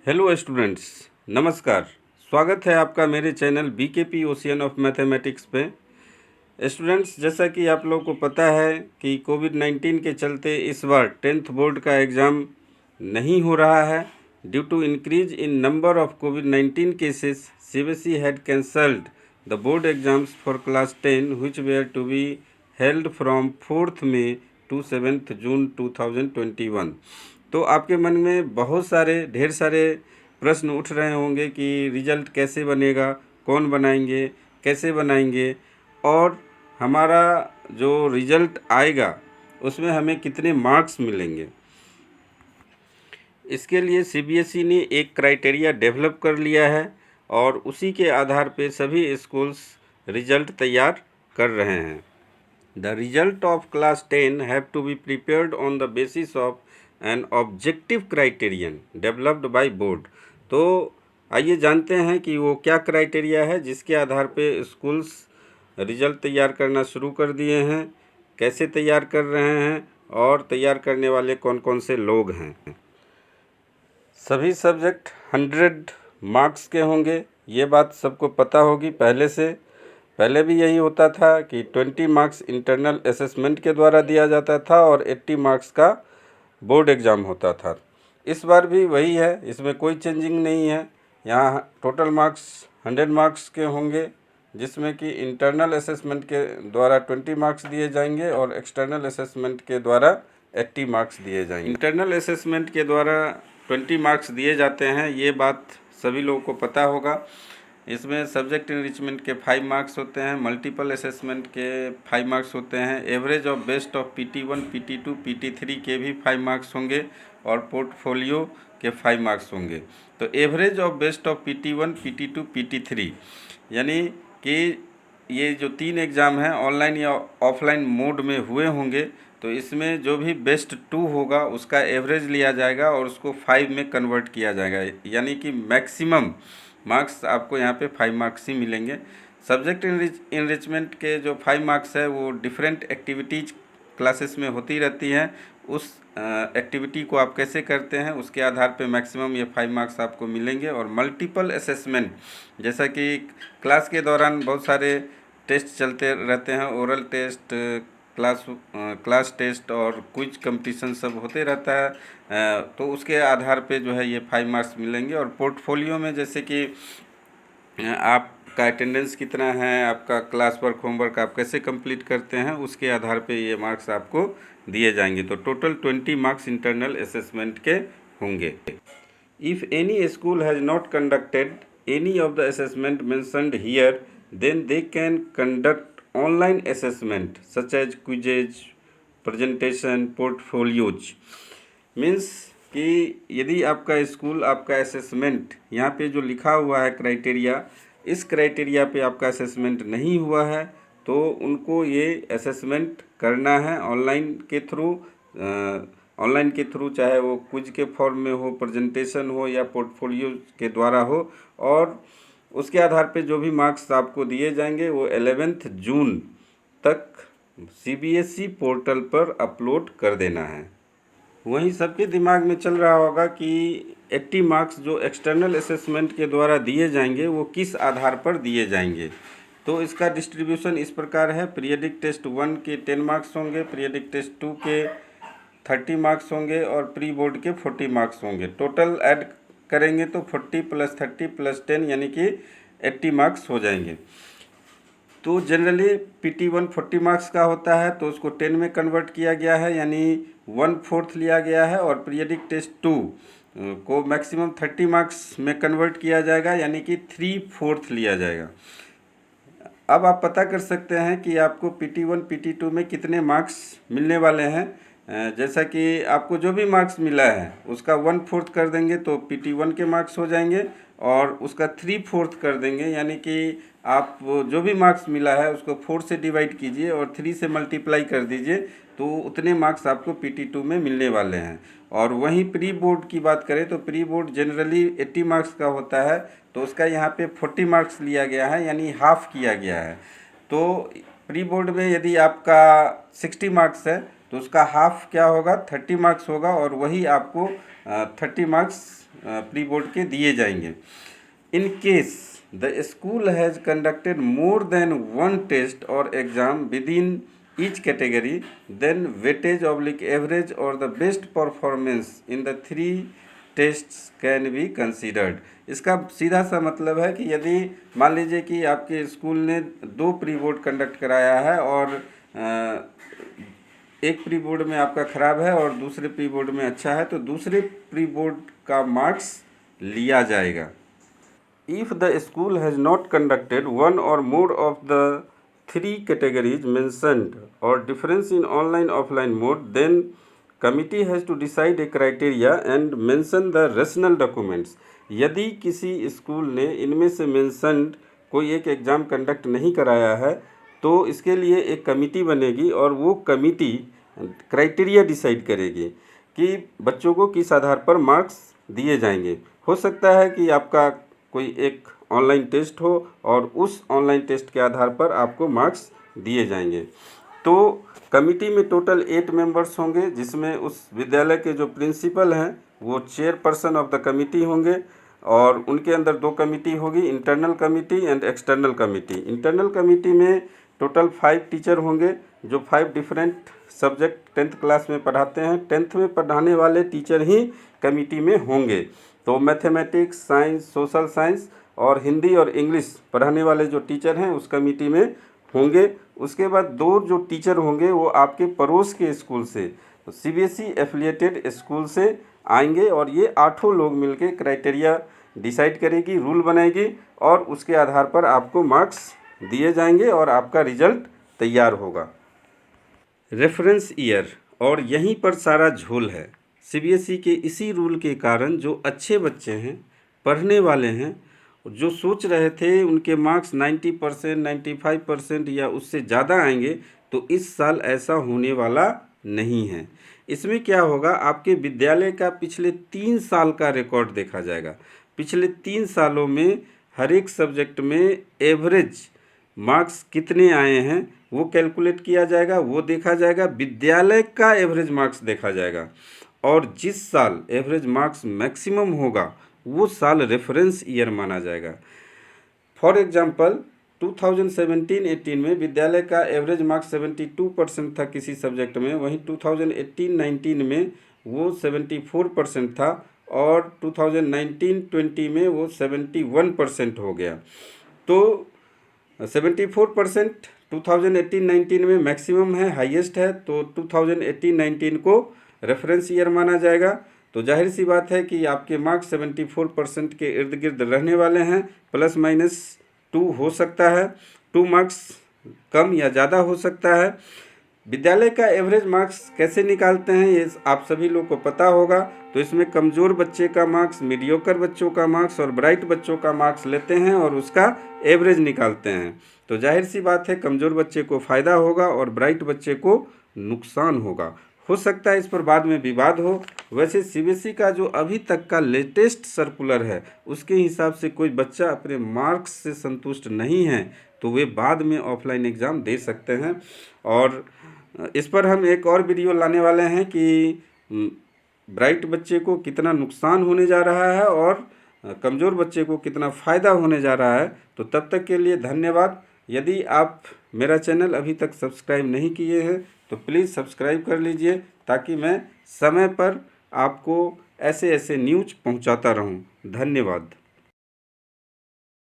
Hello students, नमस्कार। स्वागत है आपका मेरे channel BKP ocean of mathematics पे। स्टूडेंट्स, जैसा कि आप लोगों को पता है कि कोविड-19 के चलते इस बार 10th बोर्ड का एग्ज़ाम नहीं हो रहा है। Due to increase in number of कोविड-19 cases, CBSE had cancelled the board exams for class 10 which were to be held from 4th May to 7th June 2021। तो आपके मन में ढेर सारे प्रश्न उठ रहे होंगे कि रिजल्ट कैसे बनेगा, कौन बनाएंगे, कैसे बनाएंगे और हमारा जो रिजल्ट आएगा उसमें हमें कितने मार्क्स मिलेंगे। इसके लिए सीबीएसई ने एक क्राइटेरिया डेवलप कर लिया है और उसी के आधार पे सभी स्कूल्स रिजल्ट तैयार कर रहे हैं। The result of class 10 have to be prepared on the basis of an objective criterion developed by board। तो आइए जानते हैं कि वो क्या क्राइटेरिया है जिसके आधार पे स्कूल्स रिजल्ट तैयार करना शुरू कर दिए हैं, कैसे तैयार कर रहे हैं और तैयार करने वाले कौन कौन से लोग हैं। सभी सब्जेक्ट 100 मार्क्स के होंगे, ये बात सबको पता होगी पहले से। पहले भी यही होता था कि 20 मार्क्स इंटरनल असेसमेंट के द्वारा दिया जाता था और 80 मार्क्स का बोर्ड एग्ज़ाम होता था। इस बार भी वही है, इसमें कोई चेंजिंग नहीं है। यहाँ टोटल मार्क्स 100 मार्क्स के होंगे, जिसमें कि इंटरनल असेसमेंट के द्वारा 20 मार्क्स दिए जाएंगे और एक्सटर्नल असेसमेंट के द्वारा 80 मार्क्स दिए जाएंगे। इंटरनल असेसमेंट के द्वारा 20 मार्क्स दिए जाते हैं, ये बात सभी लोगों को पता होगा। इसमें सब्जेक्ट इनरिचमेंट के 5 मार्क्स होते हैं, मल्टीपल असेसमेंट के 5 मार्क्स होते हैं, average of best of PT1, PT2, PT3 के भी 5 मार्क्स होंगे और पोर्टफोलियो के 5 मार्क्स होंगे। तो average of best of PT1, PT2, PT3 यानी कि ये जो 3 एग्ज़ाम हैं ऑनलाइन या ऑफलाइन मोड में हुए होंगे, तो इसमें जो भी बेस्ट 2 होगा उसका एवरेज लिया जाएगा और उसको 5 में कन्वर्ट किया जाएगा, यानी कि मैक्सिमम मार्क्स आपको यहाँ पे 5 मार्क्स ही मिलेंगे। सब्जेक्ट इनरिचमेंट के जो 5 मार्क्स है वो डिफरेंट एक्टिविटीज़ क्लासेस में होती रहती हैं। उस एक्टिविटी को आप कैसे करते हैं उसके आधार पे मैक्सिमम ये 5 मार्क्स आपको मिलेंगे। और मल्टीपल असेसमेंट, जैसा कि क्लास के दौरान बहुत सारे टेस्ट चलते रहते हैं, ओरल टेस्ट, क्लास टेस्ट और क्विज कंपटीशन सब होते रहता है, तो उसके आधार पे जो है ये 5 मार्क्स मिलेंगे। और पोर्टफोलियो में जैसे कि आपका अटेंडेंस कितना है, आपका क्लास वर्क होमवर्क आप कैसे कंप्लीट करते हैं, उसके आधार पे ये मार्क्स आपको दिए जाएंगे। तो टोटल 20 मार्क्स इंटरनल असेसमेंट के होंगे। If any school has not conducted any of the assessment mentioned here, then they can conduct online assessment such as quizzes, presentation, portfolios। Means कि यदि आपका स्कूल आपका असेसमेंट यहाँ पे जो लिखा हुआ है क्राइटेरिया, इस क्राइटेरिया पे आपका असेसमेंट नहीं हुआ है तो उनको ये असेसमेंट करना है ऑनलाइन के थ्रू, चाहे वो क्विज के फॉर्म में हो, प्रेजेंटेशन हो या पोर्टफोलियो के द्वारा हो। और उसके आधार पे जो भी मार्क्स आपको दिए जाएंगे वो 11 जून तक सीबीएसई पोर्टल पर अपलोड कर देना है। वहीं सबके दिमाग में चल रहा होगा कि 80 मार्क्स जो एक्सटर्नल असेसमेंट के द्वारा दिए जाएंगे वो किस आधार पर दिए जाएंगे। तो इसका डिस्ट्रीब्यूशन इस प्रकार है। पीरियडिक टेस्ट 1 के 10 मार्क्स होंगे, पीरियडिक टेस्ट 2 के 30 मार्क्स होंगे और प्री बोर्ड के 40 मार्क्स होंगे। टोटल ऐड करेंगे तो 40 + 30 + 10 यानी कि 80 मार्क्स हो जाएंगे। तो जनरली PT1 40 मार्क्स का होता है तो उसको 10 में कन्वर्ट किया गया है, यानी 1/4 लिया गया है। और पीरियडिक टेस्ट 2 को मैक्सिमम 30 मार्क्स में कन्वर्ट किया जाएगा, यानी कि 3/4 लिया जाएगा। अब आप पता कर सकते हैं कि आपको PT1 PT2 में कितने मार्क्स मिलने वाले हैं। जैसा कि आपको जो भी मार्क्स मिला है उसका 1/4 कर देंगे तो PT1 के मार्क्स हो जाएंगे और उसका 3/4 कर देंगे, यानी कि आप जो भी मार्क्स मिला है उसको 4 से डिवाइड कीजिए और 3 से मल्टीप्लाई कर दीजिए, तो उतने मार्क्स आपको PT2 में मिलने वाले हैं। और वहीं प्री बोर्ड की बात करें तो प्री बोर्ड जनरली 80 मार्क्स का होता है, तो उसका यहाँ पे 40 मार्क्स लिया गया है, यानी हाफ किया गया है। तो प्री बोर्ड में यदि आपका 60 मार्क्स है तो उसका हाफ क्या होगा, 30 मार्क्स होगा और वही आपको 30 मार्क्स प्री बोर्ड के दिए जाएंगे। In case the school has conducted more than one test or exam within each category, then weightage oblique average or the best performance in the 3 tests can be considered. इसका सीधा सा मतलब है कि यदि मान लीजिए कि आपके स्कूल ने 2 प्री बोर्ड कंडक्ट कराया है और एक प्री बोर्ड में आपका ख़राब है और दूसरे प्री बोर्ड में अच्छा है, तो दूसरे प्री बोर्ड का मार्क्स लिया जाएगा। If the school has not conducted one or more of the 3 categories mentioned or difference in online offline mode, then committee has to decide a criteria and mention the rational documents। यदि किसी school ने इनमें से mentioned कोई एक exam conduct नहीं कराया है तो इसके लिए एक कमिटी बनेगी और वो कमिटी क्राइटेरिया डिसाइड करेगी कि बच्चों को किस आधार पर मार्क्स दिए जाएंगे। हो सकता है कि आपका कोई एक ऑनलाइन टेस्ट हो और उस ऑनलाइन टेस्ट के आधार पर आपको मार्क्स दिए जाएंगे। तो कमिटी में टोटल 8 मेंबर्स होंगे, जिसमें उस विद्यालय के जो प्रिंसिपल हैं वो चेयरपर्सन ऑफ द कमिटी होंगे और उनके अंदर 2 कमिटी होगी, internal committee and external committee. Internal committee में टोटल 5 टीचर होंगे जो 5 डिफरेंट सब्जेक्ट 10th क्लास में पढ़ाते हैं। 10th में पढ़ाने वाले टीचर ही कमिटी में होंगे। तो मैथमेटिक्स, साइंस, सोशल साइंस और हिंदी और इंग्लिश पढ़ाने वाले जो टीचर हैं उस कमेटी में होंगे। उसके बाद 2 जो टीचर होंगे वो आपके पड़ोस के स्कूल से, सीबीएसई एफिलिएटेड स्कूल से आएंगे और ये 8 लोग मिलके क्राइटेरिया डिसाइड करेगी, रूल बनाएगी और उसके आधार पर आपको मार्क्स दिए जाएंगे और आपका रिजल्ट तैयार होगा। रेफरेंस ईयर, और यहीं पर सारा झोल है। सीबीएसई के इसी रूल के कारण जो अच्छे बच्चे हैं, पढ़ने वाले हैं, जो सोच रहे थे उनके मार्क्स 90%, 95% या उससे ज़्यादा आएंगे, तो इस साल ऐसा होने वाला नहीं है। इसमें क्या होगा, आपके विद्यालय का पिछले 3 साल का रिकॉर्ड देखा जाएगा। पिछले 3 सालों में हर एक सब्जेक्ट में एवरेज मार्क्स कितने आए हैं वो कैलकुलेट किया जाएगा, वो देखा जाएगा। विद्यालय का एवरेज मार्क्स देखा जाएगा और जिस साल एवरेज मार्क्स मैक्सिमम होगा वो साल रेफरेंस ईयर माना जाएगा। फॉर एग्जांपल 2017-18 में विद्यालय का एवरेज मार्क्स 72% था किसी सब्जेक्ट में, वहीं 2018-19 में वो 74% था और 2019-20 में वो 71% हो गया। तो 74% 2018-19 में मैक्सिमम है, हाईएस्ट है, तो 2018-19 को रेफरेंस ईयर माना जाएगा। तो जाहिर सी बात है कि आपके मार्क्स 74% के इर्द गिर्द रहने वाले हैं, +-2 हो सकता है, 2 मार्क्स कम या ज़्यादा हो सकता है। विद्यालय का एवरेज मार्क्स कैसे निकालते हैं ये आप सभी लोग को पता होगा। तो इसमें कमज़ोर बच्चे का मार्क्स, मीडियोकर बच्चों का मार्क्स और ब्राइट बच्चों का मार्क्स लेते हैं और उसका एवरेज निकालते हैं। तो जाहिर सी बात है कमज़ोर बच्चे को फ़ायदा होगा और ब्राइट बच्चे को नुकसान होगा। हो सकता है इस पर बाद में विवाद हो। वैसे सीबीएसई का जो अभी तक का लेटेस्ट सर्कुलर है उसके हिसाब से कोई बच्चा अपने मार्क्स से संतुष्ट नहीं है तो वे बाद में ऑफलाइन एग्ज़ाम दे सकते हैं। और इस पर हम एक और वीडियो लाने वाले हैं कि ब्राइट बच्चे को कितना नुकसान होने जा रहा है और कमज़ोर बच्चे को कितना फ़ायदा होने जा रहा है। तो तब तक के लिए धन्यवाद। यदि आप मेरा चैनल अभी तक सब्सक्राइब नहीं किए हैं तो प्लीज़ सब्सक्राइब कर लीजिए ताकि मैं समय पर आपको ऐसे न्यूज़ पहुंचाता रहूं। धन्यवाद।